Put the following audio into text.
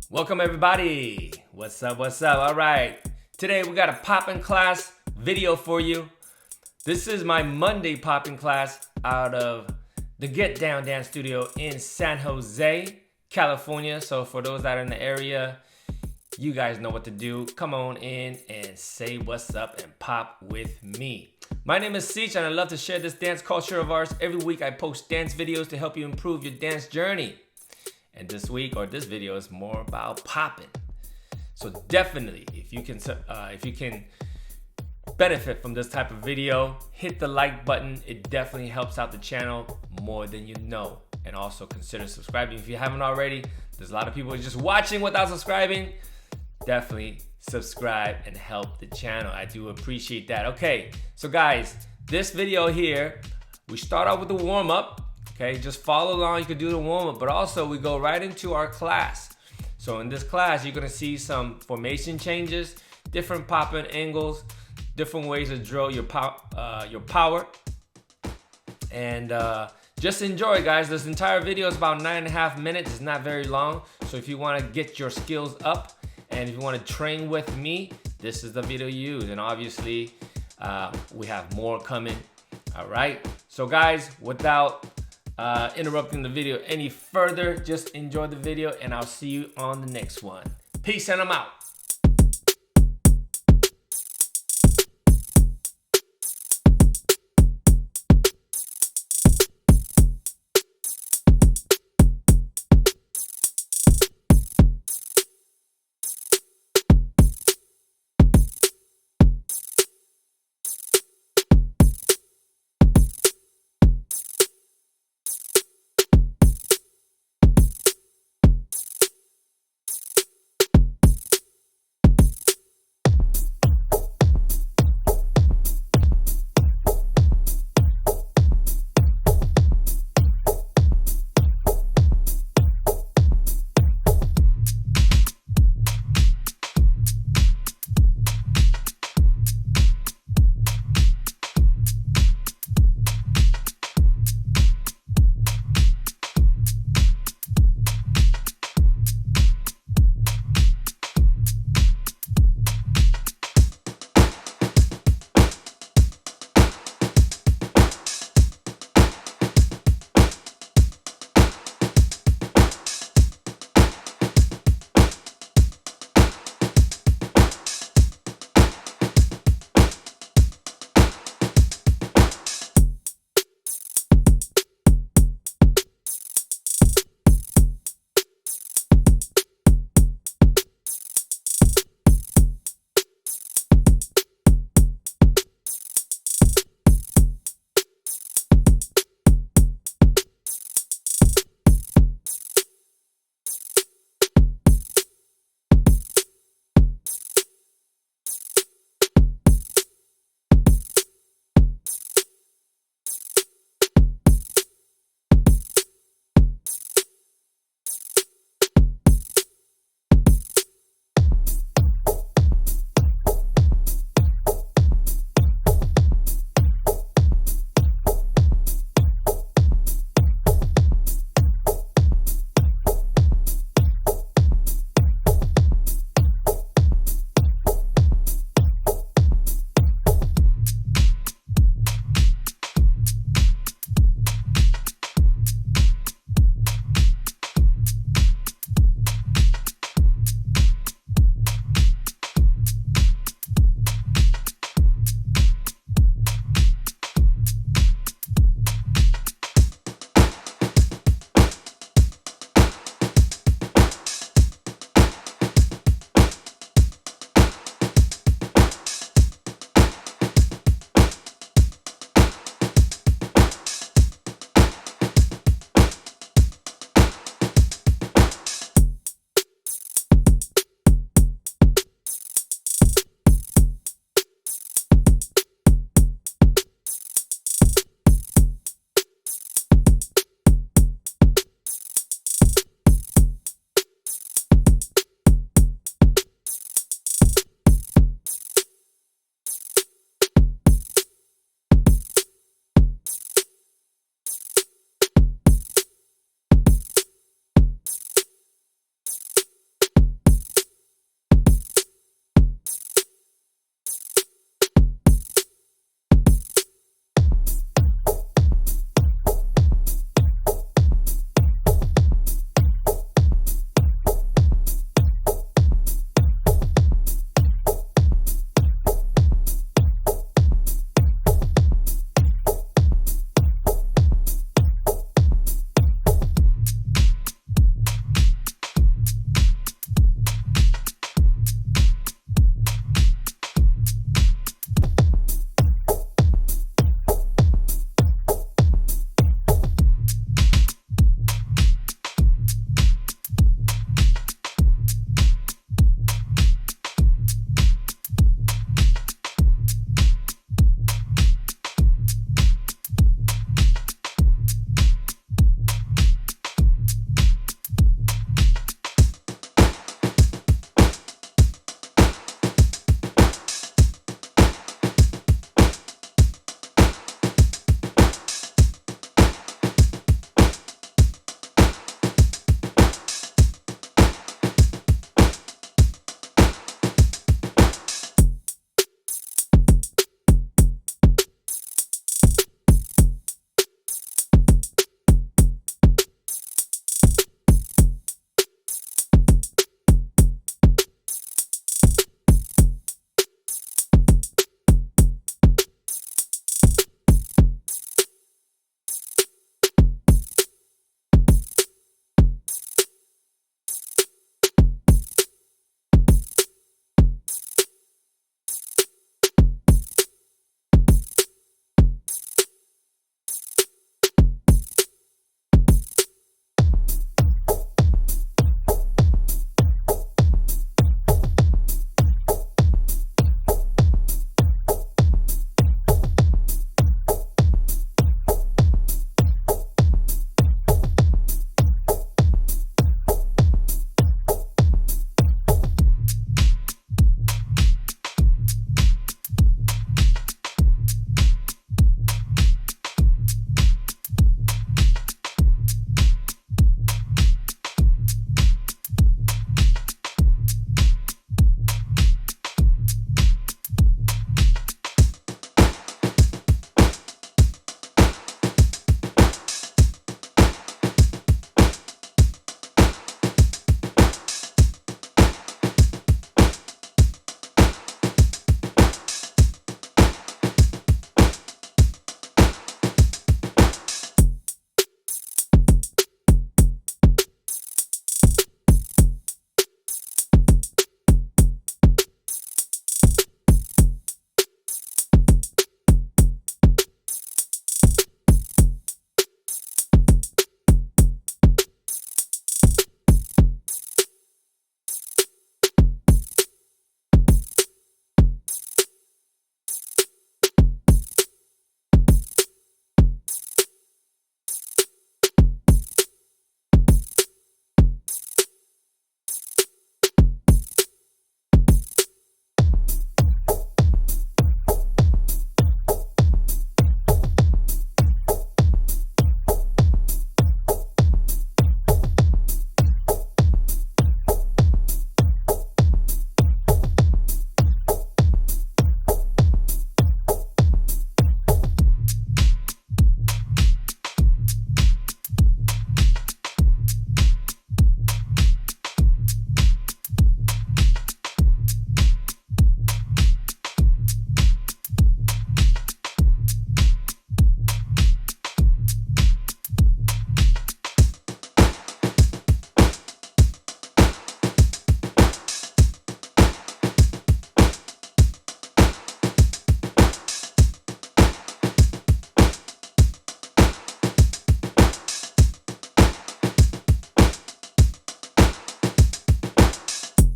Welcome everybody. What's up? All right. Today we got a popping class video for you. This is my Monday popping class out of the Get Down Dance Studio in San Jose, California. So for those that are in the area, you guys know what to do. Come on in and say what's up and pop with me. My name is Ceech and I love to share this dance culture of ours. Every week I post dance videos to help you improve your dance journey. And this week, or this video, is more about popping. So definitely, if you can benefit from this type of video, hit the like button. It definitely helps out the channel more than you know. And also consider subscribing if you haven't already. There's a lot of people just watching without subscribing. Definitely subscribe and help the channel. I do appreciate that. Okay, so guys, this video here, we start out with the warm-up. Okay, just follow along. You can do the warm-up, but also we go right into our class. So in this class, you're gonna see some formation changes, different popping angles, different ways to drill your power. And just enjoy, guys. This entire video is about 9.5 minutes. It's not very long. So if you wanna get your skills up and if you wanna train with me, this is the video you use. And obviously, we have more coming, all right? So guys, without interrupting the video any further, just enjoy the video and I'll see you on the next one. Peace and I'm out.